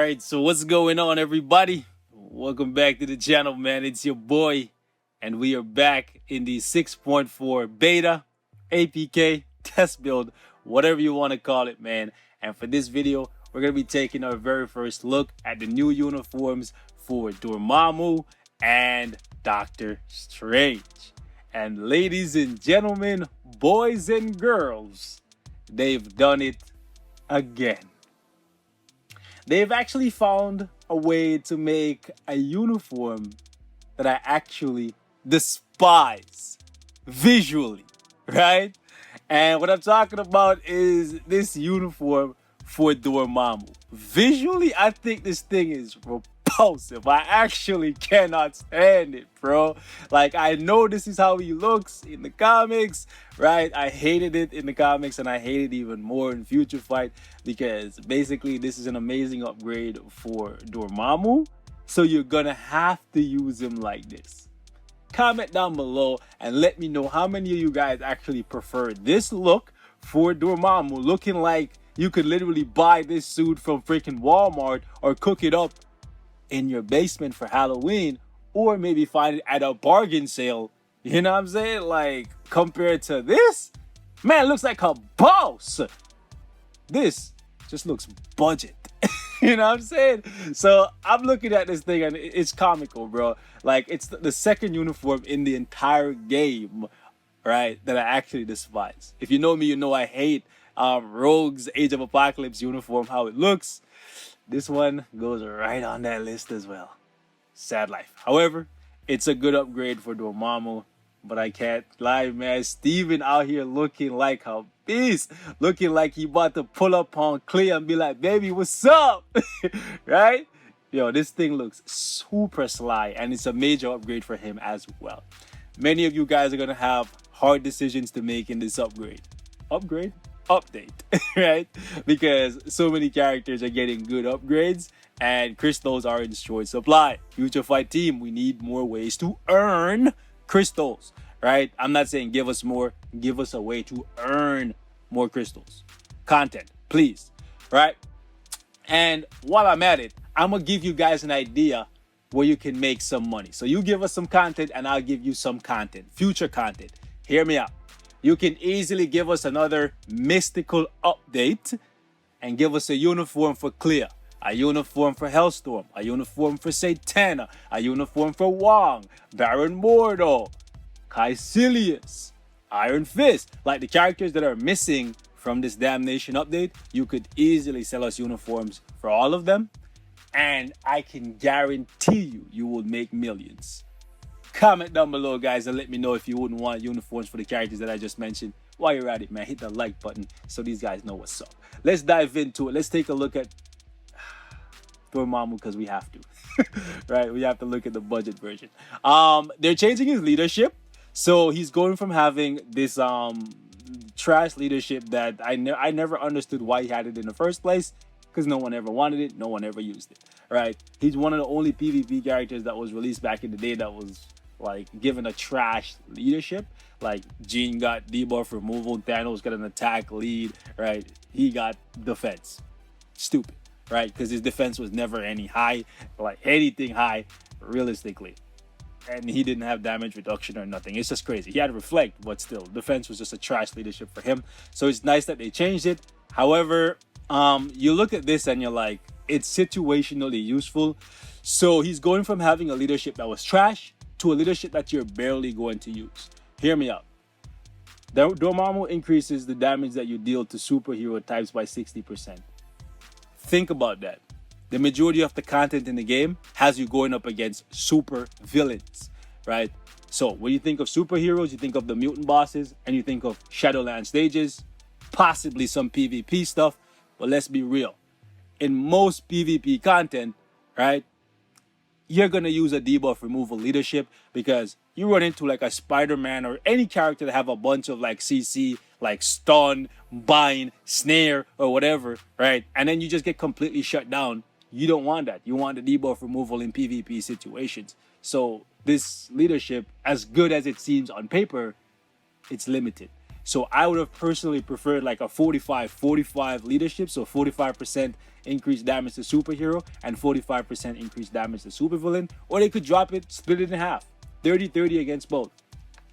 Alright, so what's going on, everybody? Welcome back to the channel, man. It's your boy, and we are back in the 6.4 beta, APK, test build, whatever you want to call it, man. And for this video, we're going to be taking our very first look at the new uniforms for Dormammu and Doctor Strange. And ladies and gentlemen, boys and girls, they've done it again. They've actually found a way to make a uniform that I actually despise visually, right? And what I'm talking about is this uniform for Dormammu. Visually, I think this thing is repulsive. I actually cannot stand it, bro. Like, I know this is how he looks in the comics, right? I hated it in the comics, and I hate it even more in Future Fight, because basically this is an amazing upgrade for Dormammu, so you're gonna have to use him like this. Comment down below and let me know how many of you guys actually prefer this look for Dormammu, looking like you could literally buy this suit from freaking Walmart or cook it up in your basement for Halloween, or maybe find it at a bargain sale. You know what I'm saying? Like, compared to this, man, it looks like a boss. This just looks budget. You know what I'm saying? So I'm looking at this thing and it's comical, bro. Like, it's the second uniform in the entire game, right, that I actually despise. If you know me, you know I hate Rogue's Age of Apocalypse uniform, how it looks. This one goes right on that list as well. Sad life. However, it's a good upgrade for Dormammu, but I can't lie, man. Steven out here looking like a beast, looking like he about to pull up on Clea and be like, baby, what's up? Right? Yo, this thing looks super sly, and it's a major upgrade for him as well. Many of you guys are going to have hard decisions to make in this upgrade. Update, right? Because so many characters are getting good upgrades and crystals are in short supply. Future Fight team, we need more ways to earn crystals, right? I'm not saying give us more, give us a way to earn more crystals. Content, please, right? And while I'm at it, I'm gonna give you guys an idea where you can make some money. So you give us some content and I'll give you some content, future content. Hear me out. You can easily give us another mystical update and give us a uniform for Clea, a uniform for Hellstorm, a uniform for Satana, a uniform for Wong, Baron Mordo, Caecilius, Iron Fist. Like, the characters that are missing from this Damnation update, you could easily sell us uniforms for all of them, and I can guarantee you will make millions. Comment down below, guys, and let me know if you wouldn't want uniforms for the characters that I just mentioned. While you're at it, man, hit the like button so these guys know what's up. Let's dive into it. Let's take a look at Dormammu, because we have to. Right? We have to look at the budget version. They're changing his leadership. So he's going from having this trash leadership that I never understood why he had it in the first place, because no one ever wanted it, no one ever used it. Right? He's one of the only PvP characters that was released back in the day that was like given a trash leadership. Like, Jean got debuff removal, Thanos got an attack lead, right? He got defense. Stupid, right? Because his defense was never any high, like anything high, realistically. And he didn't have damage reduction or nothing. It's just crazy. He had reflect, but still, defense was just a trash leadership for him. So it's nice that they changed it. However, you look at this and you're like, it's situationally useful. So he's going from having a leadership that was trash to a leadership that you're barely going to use. Hear me out. Dormammu increases the damage that you deal to superhero types by 60%. Think about that. The majority of the content in the game has you going up against super villains, right? So when you think of superheroes, you think of the mutant bosses, and you think of Shadowland stages, possibly some PvP stuff. But let's be real. In most PvP content, right, you're going to use a debuff removal leadership, because you run into like a Spider-Man or any character that have a bunch of like CC, like stun, bind, snare, or whatever, right? And then you just get completely shut down. You don't want that. You want the debuff removal in PvP situations. So this leadership, as good as it seems on paper, it's limited. So I would have personally preferred like a 45-45 leadership. So 45% increased damage to superhero and 45% increased damage to supervillain. Or they could drop it, split it in half. 30-30 against both.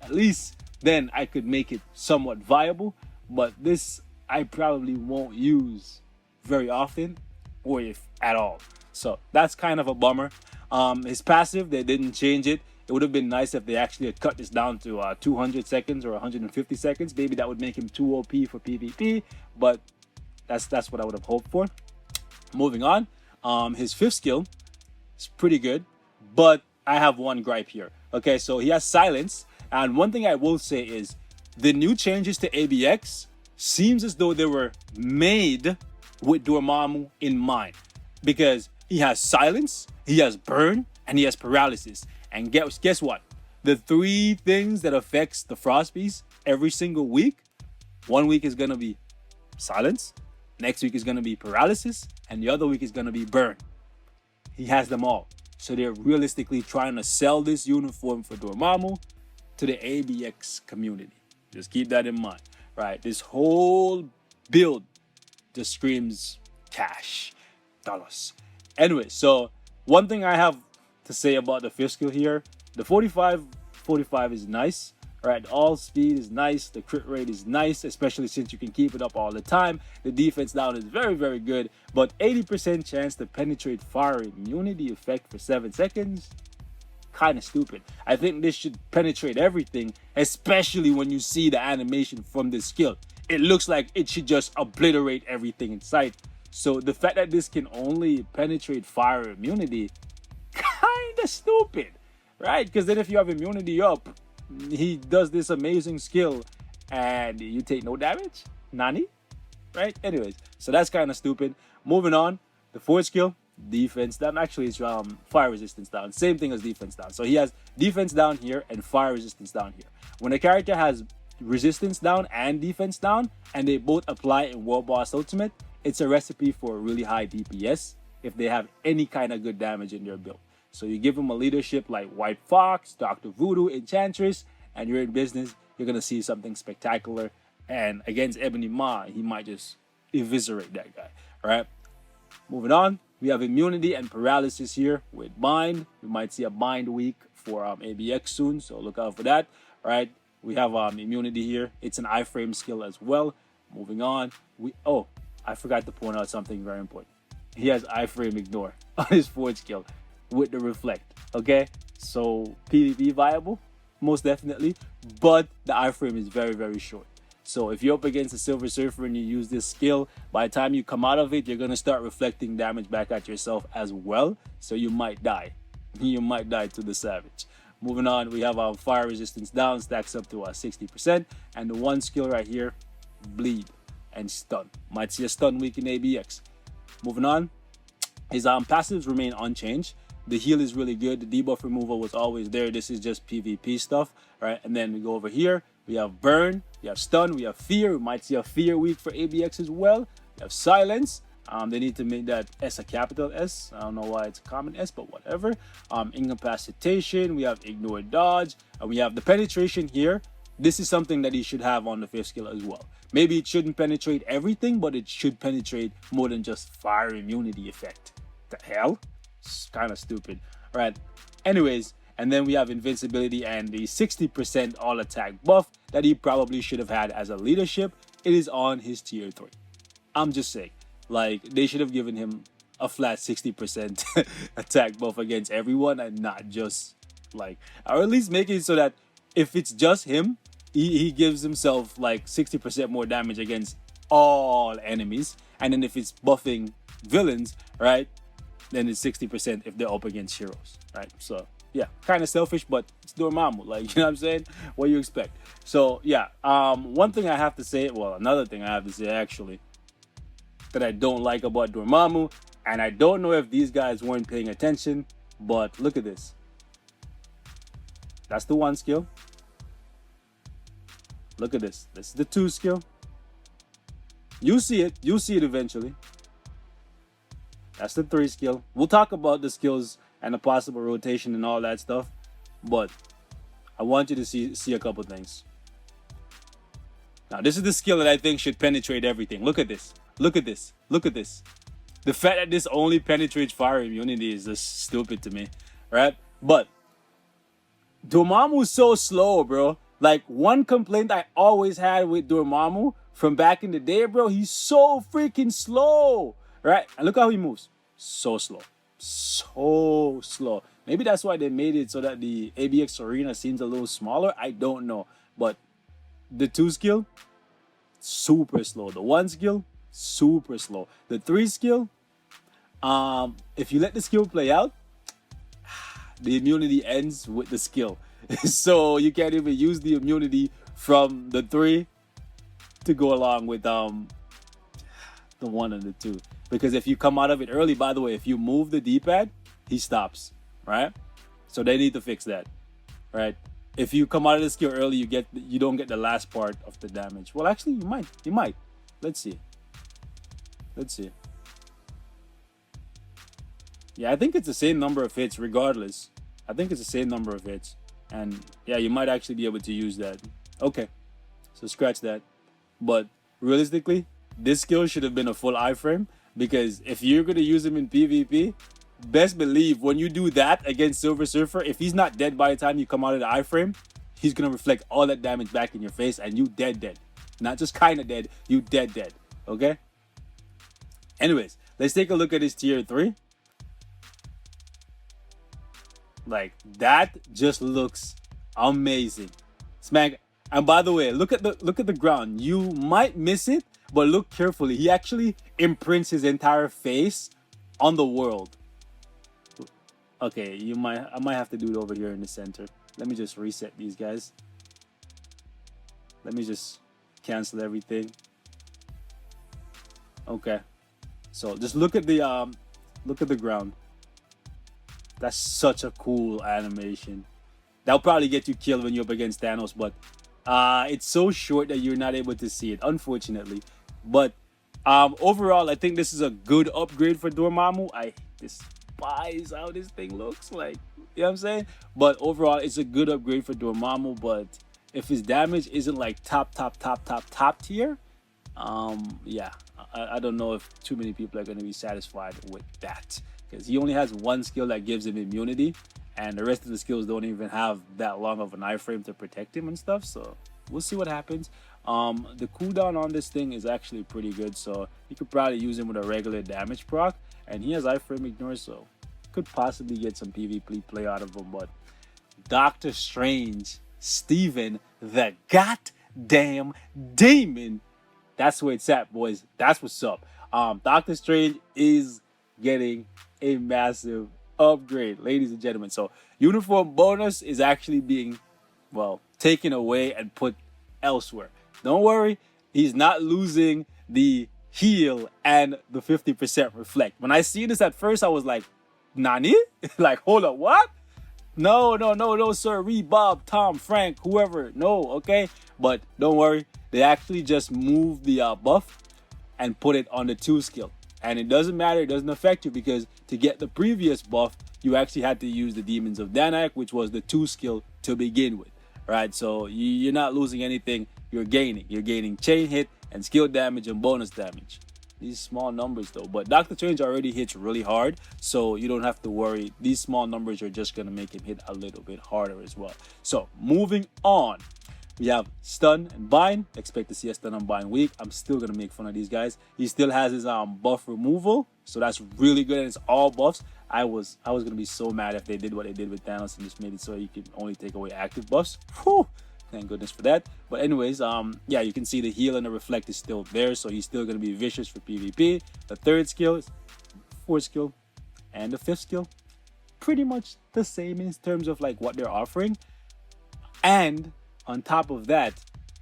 At least then I could make it somewhat viable. But this I probably won't use very often, or if at all. So that's kind of a bummer. His passive, they didn't change it. It would have been nice if they actually had cut this down to 200 seconds or 150 seconds. Maybe that would make him too OP for PvP, but that's what I would have hoped for. Moving on, his fifth skill is pretty good, but I have one gripe here. Okay, so he has silence, and one thing I will say is the new changes to ABX seems as though they were made with Dormammu in mind, because he has silence, he has burn, and he has paralysis. And guess what? The three things that affects the Frost Beast every single week, one week is gonna be silence, next week is gonna be paralysis, and the other week is gonna be burn. He has them all. So they're realistically trying to sell this uniform for Dormammu to the ABX community. Just keep that in mind, right? This whole build just screams cash, dollars. Anyway, so one thing I have to say about the fifth skill here, the 45 is nice, right? All speed is nice, the crit rate is nice, especially since you can keep it up all the time. The defense down is very, very good, but 80% chance to penetrate fire immunity effect for 7 seconds, kind of stupid. I think this should penetrate everything, especially when you see the animation from this skill. It looks like it should just obliterate everything in sight. So the fact that this can only penetrate fire immunity, kind of stupid, right? Because then if you have immunity up, he does this amazing skill and you take no damage. Nani? Right? Anyways, so that's kind of stupid. Moving on, the fourth skill, defense down. Actually, it's fire resistance down. Same thing as defense down. So he has defense down here and fire resistance down here. When a character has resistance down and defense down, and they both apply in World Boss Ultimate, it's a recipe for a really high DPS if they have any kind of good damage in their build. So you give them a leadership like White Fox, Dr. Voodoo, Enchantress, and you're in business. You're going to see something spectacular. And against Ebony Maw, he might just eviscerate that guy. All right. Moving on, we have immunity and paralysis here with bind. We might see a bind week for ABX soon, so look out for that. All right. We have immunity here. It's an iframe skill as well. Moving on, I forgot to point out something very important. He has iframe ignore on his fourth skill with the reflect. Okay, so PvP viable, most definitely, but the iframe is very, very short. So if you're up against a Silver Surfer and you use this skill, by the time you come out of it, you're gonna start reflecting damage back at yourself as well. So you might die. You might die to the savage. Moving on, we have our fire resistance down, stacks up to 60%, and the one skill right here, bleed and stun. Might see a stun weak in ABX. Moving on, his passives remain unchanged. The heal is really good. The debuff removal was always there. This is just PvP stuff, right? And then we go over here. We have burn, we have stun, we have fear. We might see a fear week for ABX as well. We have silence. They need to make that S a capital S. I don't know why it's a common S, but whatever. Incapacitation. We have ignore dodge. And we have the penetration here. This is something that he should have on the fifth skill as well. Maybe it shouldn't penetrate everything, but it should penetrate more than just fire immunity effect. The hell? It's kind of stupid. All right. Anyways, and then we have invincibility and the 60% all attack buff that he probably should have had as a leadership. It is on his tier 3. I'm just saying, like, they should have given him a flat 60% attack buff against everyone and not just like, or at least make it so that if it's just him, he gives himself like 60% more damage against all enemies. And then if it's buffing villains, right, then it's 60% if they're up against heroes, right? So yeah, kind of selfish, but it's Dormammu, like, you know what I'm saying? What do you expect? So yeah, one thing I have to say, well, another thing I have to say actually that I don't like about Dormammu, and I don't know if these guys weren't paying attention, but look at this. That's the 1 skill. Look at this. This is the 2 skill. You see it. You'll see it eventually. That's the 3 skill. We'll talk about the skills and the possible rotation and all that stuff, but I want you to see a couple things. Now, this is the skill that I think should penetrate everything. Look at this. Look at this. Look at this. The fact that this only penetrates fire immunity is just stupid to me, right? But Dormammu's so slow, bro. Like, one complaint I always had with Dormammu from back in the day, bro, he's so freaking slow, right? And look how he moves. So slow. So slow. Maybe that's why they made it so that the ABX arena seems a little smaller. I don't know. But the 2 skill, super slow. The 1 skill, super slow. The 3 skill, if you let the skill play out, the immunity ends with the skill. So you can't even use the immunity from the 3 to go along with the 1 and the 2. Because if you come out of it early, by the way, if you move the D-pad, he stops, right? So they need to fix that, right? If you come out of the skill early, you don't get the last part of the damage. Well, actually, you might. Let's see. Yeah, I think it's the same number of hits regardless. I think it's the same number of hits. And yeah, you might actually be able to use that. Okay, so scratch that. But realistically, this skill should have been a full iframe, because if you're going to use him in PvP, best believe when you do that against Silver Surfer, if he's not dead by the time you come out of the iframe, he's going to reflect all that damage back in your face and you dead. Not just kind of dead, you dead. Okay? Anyways, let's take a look at his tier 3. Like, that just looks amazing. Smack. And by the way, look at the ground. You might miss it, but look carefully. He actually imprints his entire face on the world. Okay, I might have to do it over here in the center. Let me just reset these guys. Let me just cancel everything. Okay. So just look at the ground. That's such a cool animation. That'll probably get you killed when you're up against Thanos, but it's so short that you're not able to see it, unfortunately. But overall, I think this is a good upgrade for Dormammu. I despise how this thing looks like. You know what I'm saying? But overall, it's a good upgrade for Dormammu. But if his damage isn't like top tier, yeah, I don't know if too many people are going to be satisfied with that. Because he only has 1 skill that gives him immunity, and the rest of the skills don't even have that long of an iframe to protect him and stuff. So we'll see what happens. The cooldown on this thing is actually pretty good, so you could probably use him with a regular damage proc, and he has iframe ignore, so could possibly get some PvP play out of him. But Doctor Strange, Steven the goddamn Demon, that's where it's at, boys. That's what's up. Doctor Strange is getting a massive upgrade, ladies and gentlemen. So uniform bonus is actually being, well, taken away and put elsewhere. Don't worry, he's not losing the heal and the 50% reflect. When I see this at first, I was like, Nani? Like, hold up, what? No, sir. Bob, Tom, Frank, whoever. No, okay? But don't worry, they actually just moved the buff and put it on the 2 skill. And it doesn't matter, it doesn't affect you, because to get the previous buff, you actually had to use the Demons of Danak, which was the 2 skill to begin with, right? So you're not losing anything, you're gaining. You're gaining chain hit and skill damage and bonus damage. These small numbers though, but Doctor Strange already hits really hard, so you don't have to worry. These small numbers are just going to make him hit a little bit harder as well. So moving on. We have stun and bind. Expect to see a stun and bind week. I'm still gonna make fun of these guys. He still has his buff removal, so that's really good, and it's all buffs. I was gonna be so mad if they did what they did with Thanos and just made it so you can only take away active buffs. Whew, thank goodness for that. But anyways, yeah, you can see the heal and the reflect is still there, so he's still gonna be vicious for PvP. The 3rd skill, 4th skill, and the 5th skill, pretty much the same in terms of like what they're offering. And on top of that,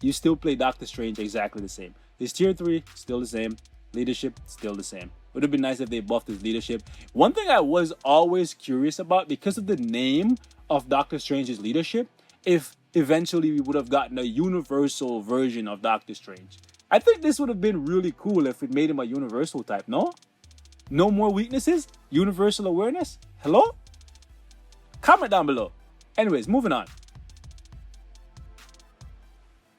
you still play Doctor Strange exactly the same. His tier 3, still the same. Leadership, still the same. Would have been nice if they buffed his leadership. One thing I was always curious about, because of the name of Doctor Strange's leadership, if eventually we would have gotten a universal version of Doctor Strange. I think this would have been really cool if it made him a universal type, no? No more weaknesses? Universal awareness? Hello? Comment down below. Anyways, moving on.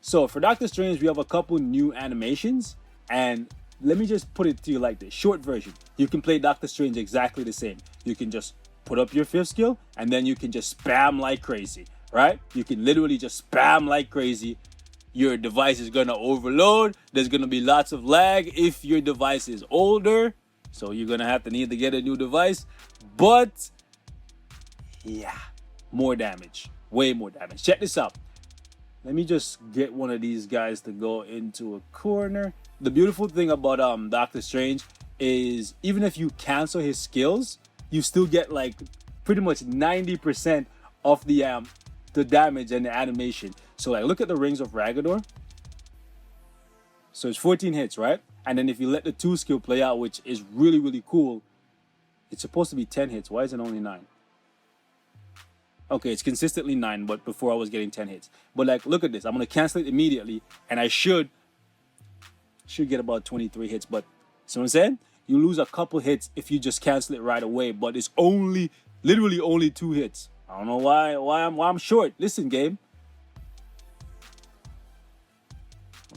So for Doctor Strange, we have a couple new animations, and let me just put it to you like this. Short version. You can play Doctor Strange exactly the same. You can just put up your 5th skill, and then you can just spam like crazy, right? You can literally just spam like crazy. Your device is gonna overload. There's gonna be lots of lag if your device is older. So you're gonna have to need to get a new device. But yeah, more damage. Way more damage. Check this out. Let me just get one of these guys to go into a corner. The beautiful thing about Doctor Strange is even if you cancel his skills, you still get like pretty much 90% of the damage and the animation. So like look at the Rings of Ragador. So it's 14 hits, right? And then if you let the 2 skill play out, which is really, really cool, it's supposed to be 10 hits. Why is it only 9? Okay, it's consistently 9, but before I was getting 10 hits. But like, look at this. I'm going to cancel it immediately, and I should get about 23 hits. But, see what I'm saying? You lose a couple hits if you just cancel it right away, but it's literally only 2 hits. I don't know why I'm short. Listen, game.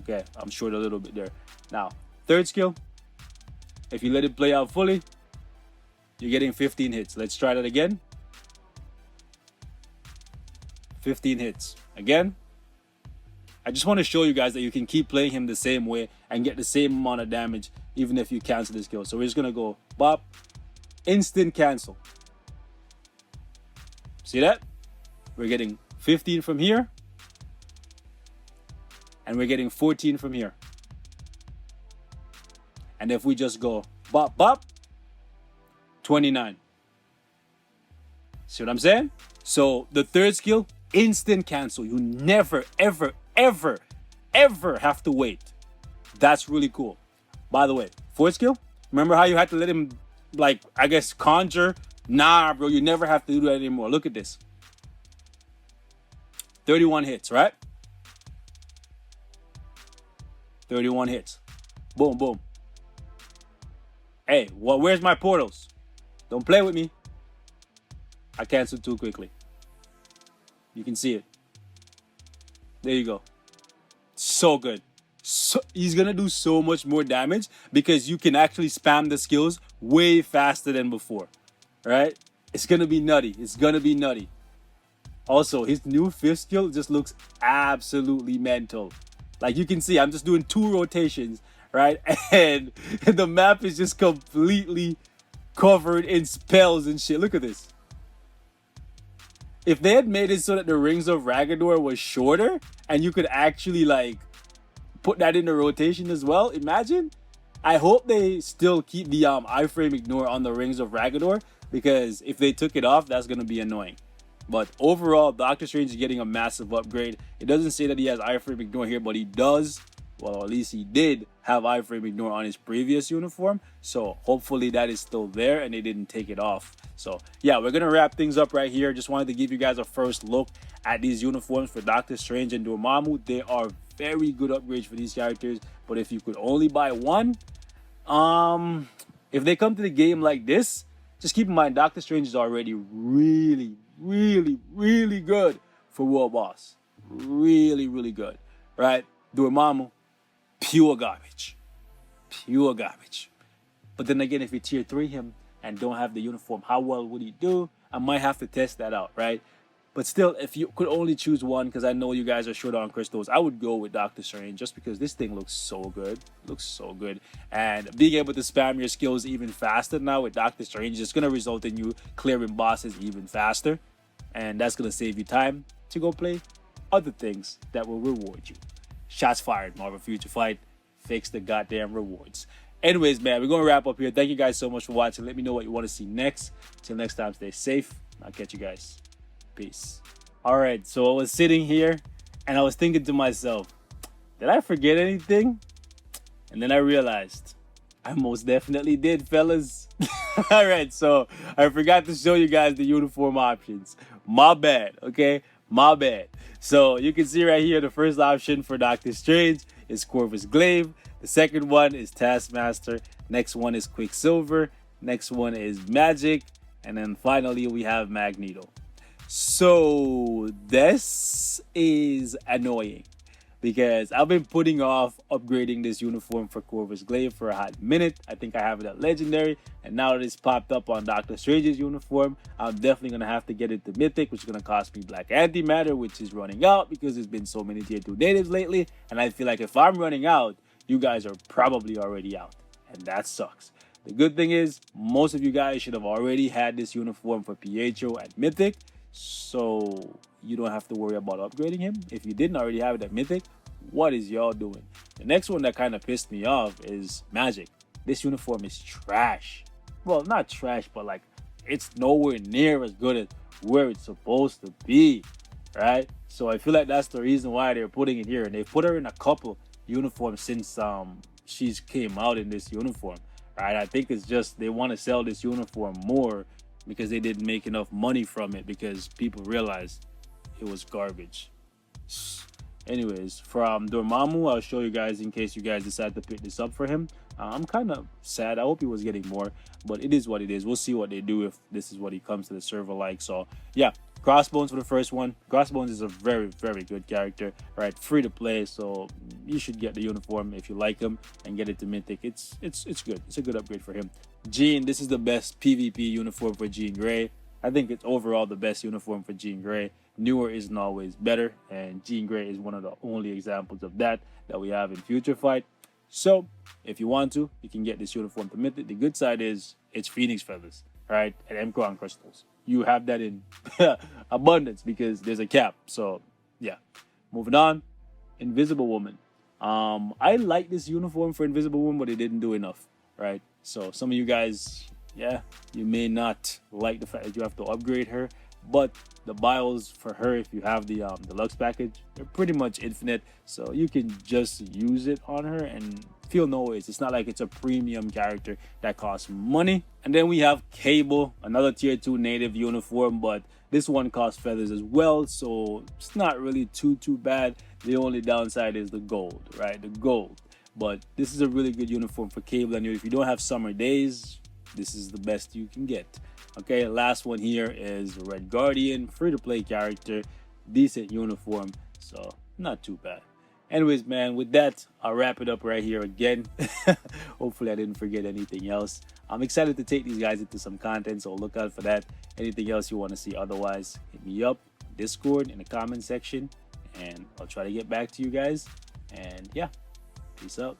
Okay, I'm short a little bit there. Now, 3rd skill. If you let it play out fully, you're getting 15 hits. Let's try that again. 15 hits. Again, I just want to show you guys that you can keep playing him the same way and get the same amount of damage even if you cancel the skill. So we're just going to go bop, instant cancel. See that? We're getting 15 from here, and we're getting 14 from here. And if we just go bop, bop, 29. See what I'm saying? So the 3rd skill, instant cancel. You never, ever, ever, ever have to wait. That's really cool. By the way, 4th skill, remember how you had to let him, like, I guess, conjure? Nah, bro, you never have to do that anymore. Look at this. 31 hits, right? 31 hits. Boom, boom. Hey, well, where's my portals? Don't play with me. I canceled too quickly. You can see it. There you go. So good. So, he's going to do so much more damage because you can actually spam the skills way faster than before. Right? It's going to be nutty. It's going to be nutty. Also, his new 5th skill just looks absolutely mental. Like you can see, I'm just doing 2 rotations, right? And the map is just completely covered in spells and shit. Look at this. If they had made it so that the Rings of Ragador was shorter and you could actually like put that in the rotation as well, imagine. I hope they still keep the iframe ignore on the Rings of Ragador, because if they took it off, that's going to be annoying. But overall, Doctor Strange is getting a massive upgrade. It doesn't say that he has iframe ignore here, but he does. Well, at least he did have iframe ignore on his previous uniform. So hopefully that is still there and they didn't take it off. So yeah, we're going to wrap things up right here. Just wanted to give you guys a first look at these uniforms for Doctor Strange and Dormammu. They are very good upgrades for these characters. But if you could only buy one, if they come to the game like this, just keep in mind Doctor Strange is already really good for World Boss. Really good, right? Dormammu, pure garbage. But then again, if you tier 3 him and don't have the uniform, how well would he do? I might have to test that out, right? But still, if you could only choose one, because I know you guys are short on crystals, I would go with Doctor Strange just because this thing looks so good. And being able to spam your skills even faster now with Doctor Strange is going to result in you clearing bosses even faster. And that's going to save you time to go play other things that will reward you. Shots fired, Marvel Future Fight. Fix the goddamn rewards. Anyways, man, we're going to wrap up here. Thank you guys so much for watching. Let me know what you want to see next. Till next time, stay safe. I'll catch you guys. Peace. All right, so I was sitting here and I was thinking to myself, did I forget anything? And then I realized I most definitely did, fellas. All right, so I forgot to show you guys the uniform options. My bad, okay? My bad. So you can see right here, the first option for Doctor Strange is Corvus Glaive. The second one is Taskmaster. Next one is Quicksilver. Next one is Magic. And then finally, we have Magneto. So this is annoying because I've been putting off upgrading this uniform for Corvus Glaive for a hot minute. I think I have it at Legendary, and now that it's popped up on Doctor Strange's uniform, I'm definitely going to have to get it to Mythic, which is going to cost me Black Antimatter, which is running out because there's been so many Tier 2 natives lately, and I feel like if I'm running out, you guys are probably already out, and that sucks. The good thing is, most of you guys should have already had this uniform for Pietro at Mythic, so you don't have to worry about upgrading him. If you didn't already have it at Mythic, what is y'all doing? The next one that kind of pissed me off is Magic. This uniform is trash. Well, not trash, but like it's nowhere near as good as where it's supposed to be, right? So I feel like that's the reason why they're putting it here, and they've put her in a couple uniforms since she's came out in this uniform, right? I think it's just they want to sell this uniform more because they didn't make enough money from it because people realized it was garbage. Anyways, from Dormammu, I'll show you guys in case you guys decide to pick this up for him. I'm kind of sad. I hope he was getting more, but it is what it is. We'll see what they do if this is what he comes to the server like. So yeah, Crossbones for the first one. Crossbones is a very, very good character, right? Free to play, so you should get the uniform if you like him and get it to Mythic. It's good. It's a good upgrade for him. Jean, this is the best PvP uniform for Jean Grey. I think it's overall the best uniform for Jean Grey. Newer isn't always better, and Jean Grey is one of the only examples of that we have in Future Fight. So if you want to, you can get this uniform to Mythic. The good side is it's Phoenix Feathers, right? And Mcron Crystals. You have that in abundance because there's a cap. So yeah, moving on. Invisible Woman. I like this uniform for Invisible Woman, but it didn't do enough, right? So some of you guys, yeah, you may not like the fact that you have to upgrade her, but the bios for her, if you have the deluxe package, they're pretty much infinite, so you can just use it on her and feel no ways. It's not like it's a premium character that costs money. And then we have Cable, another tier 2 native uniform, but this one costs feathers as well, so it's not really too bad. The only downside is the gold, right? The gold. But this is a really good uniform for Cable, and if you don't have summer days, this is the best you can get. Okay, last one here is Red Guardian, free to play character, decent uniform, so not too bad. Anyways, man, with that, I'll wrap it up right here again. Hopefully I didn't forget anything else. I'm excited to take these guys into some content, so look out for that. Anything else you want to see otherwise, hit me up, Discord, in the comment section, and I'll try to get back to you guys. And yeah, peace out.